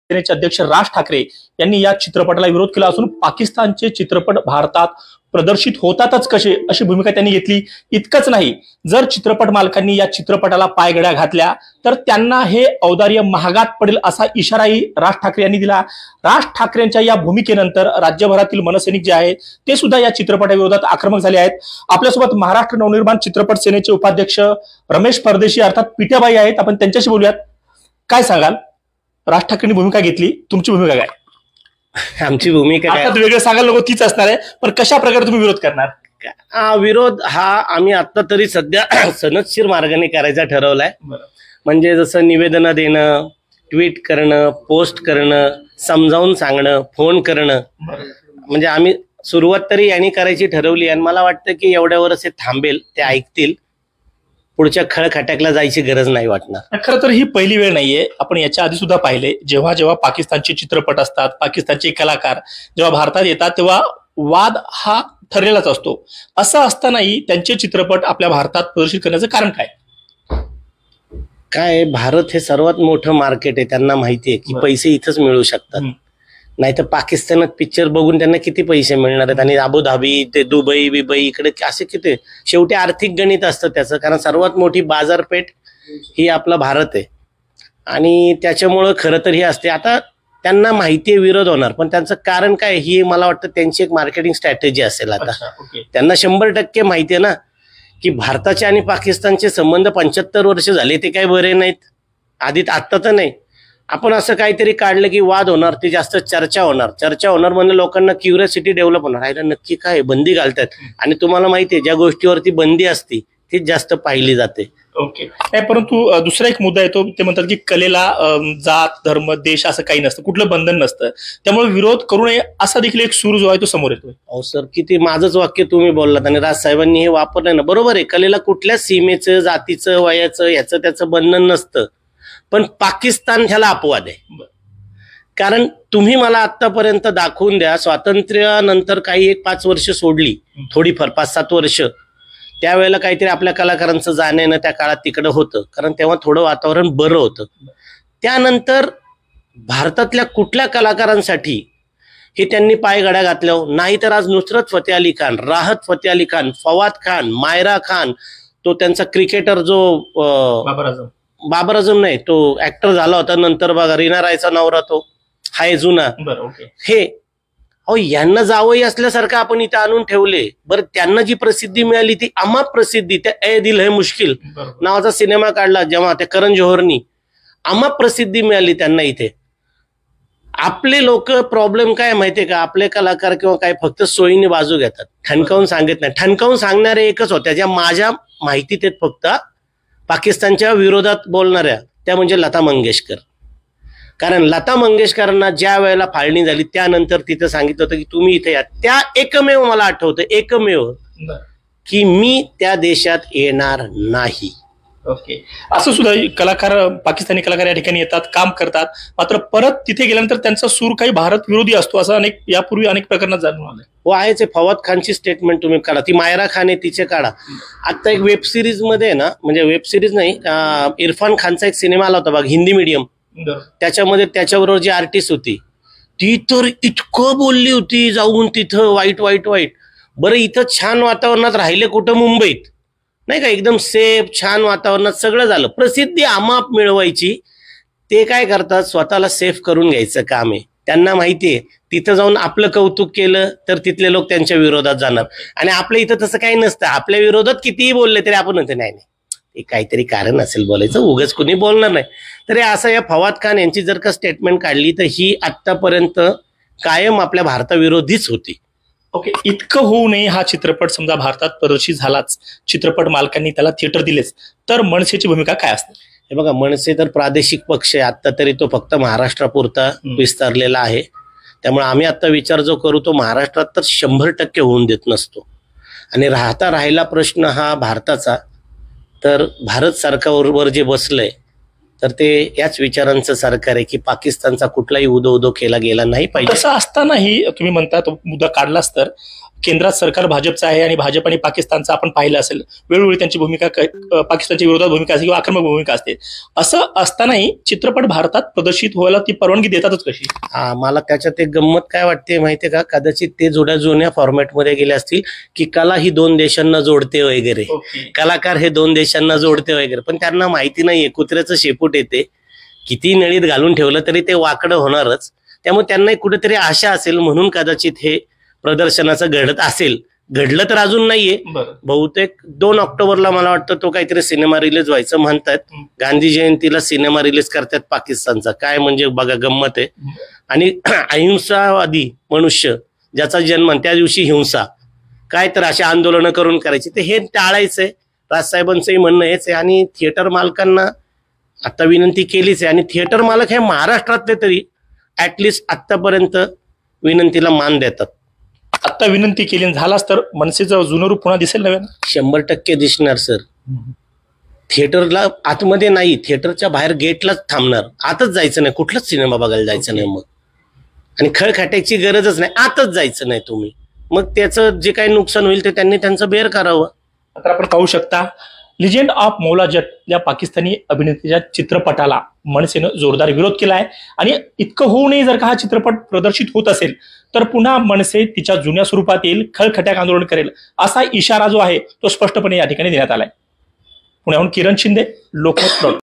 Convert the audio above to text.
सेनेचे अध्यक्ष राज ठाकरे यांनी या चित्रपटाला विरोध केला असून पाकिस्तानचे चित्रपट भारतात प्रदर्शित होतातच कसे अशी भूमिका त्यांनी घेतली। इतकंच नाही, जर चित्रपट मालकांनी या चित्रपटाला पायघड्या घातल्या तर त्यांना हे औदार्य महागात पडेल असा इशाराही राज ठाकरे यांनी दिला। राज ठाकरेंच्या या भूमिकेनंतर राज्यभरातील मनसैनिक जे आहेत ते सुद्धा या चित्रपटाविरोधात आक्रमक झाले आहेत। आपल्यासोबत महाराष्ट्र नवनिर्माण चित्रपट सेनेचे उपाध्यक्ष रमेश परदेशी अर्थात पिट्याबाई आहेत, आपण त्यांच्याशी बोलूयात। काय सांगाल, राज ठाकरेंनी भूमिका घेतली, तुमची भूमिका काय? आमची भूमिका आता वेगळं सांगायला नको तीच असणार आहे, पण कशा प्रकारे तुम्ही विरोध करणार? विरोध हा आम्ही आता तरी सध्या सनदशीर मार्गाने करायचा ठरवलाय। म्हणजे जसं निवेदन देणं, ट्विट करणं, पोस्ट करणं, समजावून सांगणं, फोन करणं, म्हणजे आम्ही सुरुवात तरी यांनी करायची ठरवली आणि मला वाटतं की एवढ्यावरच हे थांबेल, ते ऐकतील, पुढच्या खळखटाकला जायची गरज नाही वाटणार। खरं तर ही पहिली वेळ नाहीये, आपण याच्या आधी सुद्धा पाहिले, जेव्हा जेव्हा पाकिस्तानचे चित्रपट असतात, पाकिस्तानचे कलाकार जेव्हा भारतात येतात तेव्हा वाद हा ठरलेलाच असतो। असं असतानाही त्यांचे चित्रपट आपल्या भारतात प्रदर्शित करण्याचं कारण काय? काय, भारत हे सर्वात मोठं मार्केट आहे, त्यांना माहिती आहे की पैसे इथंच मिळू शकतात, नाही तर पाकिस्तानात पिक्चर बघून त्यांना किती पैसे मिळणार आहेत, आणि अबुधाबी ते दुबई बिबई इकडे असे किती, शेवटी आर्थिक गणित असतं त्याचं, कारण सर्वात मोठी बाजारपेठ ही आपला भारत आहे आणि त्याच्यामुळं खरं तर हे असते। आता त्यांना माहिती आहे विरोध होणार, पण त्यांचं कारण काय ही मला वाटतं त्यांची एक मार्केटिंग स्ट्रॅटेजी असेल। आता त्यांना 100% माहिती आहे ना की भारताचे आणि पाकिस्तानचे संबंध 75 वर्ष झाले, ते काही बरे नाहीत, आधीत आत्ता तर नाही। आपण असं काहीतरी काढलं की वाद होणार, ते जास्त चर्चा होणार म्हणजे लोकांना क्युरियोसिटी डेव्हलप होणार, आहे नक्की काय बंदी घालतात, आणि तुम्हाला माहिती आहे ज्या गोष्टीवरती बंदी असती तीच जास्त पाहिली जाते। ओके, परंतु दुसरा एक मुद्दा येतो, ते म्हणतात की कलेला जात धर्म देश असं काही नसतं, कुठलं बंधन नसतं, त्यामुळे विरोध करू नये असा देखील एक सूर जो आहे तो समोर येतोय। अहो सर, किती माझंच वाक्य तुम्ही बोललात आणि राजसाहेबांनी हे वापरलंय ना, बरोबर आहे, कलेला कुठल्या सीमेचं जातीचं वयाचं याचं त्याचं बंधन नसतं, पण पाकिस्तान ह्याला अपवाद आहे। कारण तुम्ही मला आतापर्यंत दाखवून द्या, स्वातंत्र्यानंतर काही 5 वर्ष सोडली, थोडीफार 5-7 वर्ष, त्यावेळेला काहीतरी आपल्या कलाकारांचं जाणं येणं त्या काळात तिकडं होतं, कारण तेव्हा थोडं वातावरण बरं होतं। त्यानंतर भारतातल्या कुठल्या कलाकारांसाठी हे त्यांनी पायघड्या घातल्या? नाही तर आज नुसरत फतेह अली खान, राहत फतेह अली खान, फवाद खान, मायरा खान, तो त्यांचा क्रिकेटर जो बाबर आझम नाही, तो ऍक्टर झाला होता नंतर बघा, रीना रायचा नवरा तो हाय जुना, हे अहो यांना जावई असल्यासारखं आपण इथं आणून ठेवले। बरं, त्यांना जी प्रसिद्धी मिळाली ती अमाप प्रसिद्धी, त्या ए दिल है मुश्किल नावाचा सिनेमा काढला जेव्हा त्या करण जोहरनी, अमाप प्रसिद्धी मिळाली त्यांना इथे। आपले लोक प्रॉब्लेम काय माहितीये का, आपले कलाकार किंवा काय फक्त सोयीने बाजू घेतात, ठणकावून सांगत नाही। ठणकावून सांगणारे एकच होत्या ज्या माझ्या माहितीत आहेत, फक्त पाकिस्तानच्या विरोधात बोलणाऱ्या, त्या म्हणजे लता मंगेशकर। कारण लता मंगेशकरांना ज्या वेळेला फाळणी झाली त्यानंतर तिथं सांगितलं होतं की तुम्ही इथे या, त्या एकमेव मला आठवतं, एकमेव की मी त्या देशात येणार नाही। ओके, असं सुद्धा कलाकार, पाकिस्तानी कलाकार या ठिकाणी येतात, काम करतात, मात्र परत तिथे गेल्यानंतर त्यांचा सूर काही भारत विरोधी असतो, असं यापूर्वी अनेक प्रकरणात जाणून आलंय। हो आहेच, फवाद खानची स्टेटमेंट तुम्ही काढा, ती मायरा खान आहे तिचे काढा। आता एक वेब सिरीज मध्ये ना, म्हणजे वेब सिरीज नाही, इरफान खानचा एक सिनेमा आला होता बघ, हिंदी मीडियम, त्याच्यामध्ये त्याच्याबरोबर जी आर्टिस्ट होती ती तर इतकं बोलली होती जाऊन तिथं, वाईट वाईट वाईट। बरं, इथं छान वातावरणात राहिले कुठं, मुंबईत नाही का, एकदम सेफ छान वातावरणात सगळं झालं, प्रसिद्धी अमाप मिळवायची, ते काय करतात, स्वतःला सेफ करून घ्यायचं काम आहे। त्यांना माहितीये तिथं जाऊन आपलं कौतुक केलं तर तिथले लोक त्यांच्या विरोधात जाणार, आणि आपल्या इथं तसं काही नसतं, आपल्या विरोधात कितीही बोलले तरी आपण म्हणतो नाही नाही काहीतरी कारण असेल बोलायचं, उगाच कुणी बोलणार नाही। तर असं या फवाद खान यांची जर का स्टेटमेंट काढली तर ही आतापर्यंत कायम आपल्या भारताविरोधीच होती। ओके, इतकं होऊ नये, हा चित्रपट समजा भारतात प्रदर्शित झालाच, चित्रपट मालकांनी त्याला थिएटर दिलेच, तर मनसेची भूमिका काय असते? हे बघा, मनसे तर प्रादेशिक पक्ष आहे, आता तरी तो फक्त महाराष्ट्रापुरता विस्तारलेला आहे, त्यामुळे आम्ही आता विचार जो करू तो महाराष्ट्रात तर 100% होऊन देत नसतो। आणि राहिला प्रश्न हा भारताचा, तर भारत सरकारवर जे बसलंय तर ते याच विचारांचं सरकार आहे की पाकिस्तानचा कुठलाही उदो उदो केला गेला नाही पाहिजे। तसं असतानाही तुम्ही म्हणता, तो मुद्दा काढलाच तर केंद्रात सरकार भाजपचं आहे आणि भाजप आणि पाकिस्तानचं आपण पाहिलं असेल, वेळोवेळी त्यांची भूमिका पाकिस्तानच्या विरोधात भूमिका असते किंवा आक्रमक भूमिका असते. असं असतानाही चित्रपट भारतात प्रदर्शित व्हायला ती परवानगी देतातच कशी? मला त्याच्यात एक गंमत काय वाटते माहितीये का, कदाचित ते जुन्या फॉर्मॅटमध्ये गेले असतील की कला ही 2 देशांना जोडते वगैरे, कलाकार हे 2 देशांना जोडते वगैरे, पण त्यांना माहिती नाहीये कुत्र्याचं शेपूट येते, किती नळीत घालून ठेवलं तरी ते वाकडं होणारच. त्यामुळे त्यांनाही कुठेतरी आशा असेल म्हणून कदाचित हे प्रदर्शनाचं घडत असेल. घडलं तर अजून नाहीये. बहुतेक 2 ऑक्टोबरला मला वाटतं तो काहीतरी सिनेमा रिलीज व्हायचं म्हणतात. गांधी जयंतीला सिनेमा रिलीज करतात पाकिस्तानचा. काय म्हणजे बघा गंमत आहे. आणि अहिंसावादी मनुष्य ज्याचा जन्म त्या दिवशी हिंसा काय तर अशी आंदोलनं करून करायची, ते हे टाळायचंय. राजसाहेबांचंही म्हणणं हेच आहे. आणि थिएटर मालकांना आता विनंती केलीच आहे. आणि थिएटर मालक हे महाराष्ट्रातले तरी ऍटलिस्ट आतापर्यंत विनंतीला मान देतात. आता विनंती केली झालाच तर मनसेचं जुनं रूप पुन्हा दिसेल नव्यानं? 100% दिसणार सर. थिएटरला आतमध्ये नाही, थिएटरच्या बाहेर गेटलाच थांबणार. आतच जायचं नाही, कुठलाच सिनेमा बघायला जायचं नाही मग. आणि खळखट्याची गरजच नाही, आतच जायचं नाही तुम्ही. मग त्याचं जे काही नुकसान होईल ते त्यांनी त्यांचं बेअर करावं. आता आपण पाहू शकता लिजेंड ऑफ मौला जट या पाकिस्तानी अभिनेत्याच्या चित्रपटाला मनसेनं जोरदार विरोध केला आहे. आणि इतकं होऊ नये, जर का हा चित्रपट प्रदर्शित होत असेल तर पुन्हा मनसे तिच्या जुन्या स्वरूपात येईल, खळखट्याक आंदोलन करेल, असा इशारा जो आहे तो स्पष्टपणे या ठिकाणी देण्यात आलाय. पुण्याहून किरण शिंदे, लोकमत.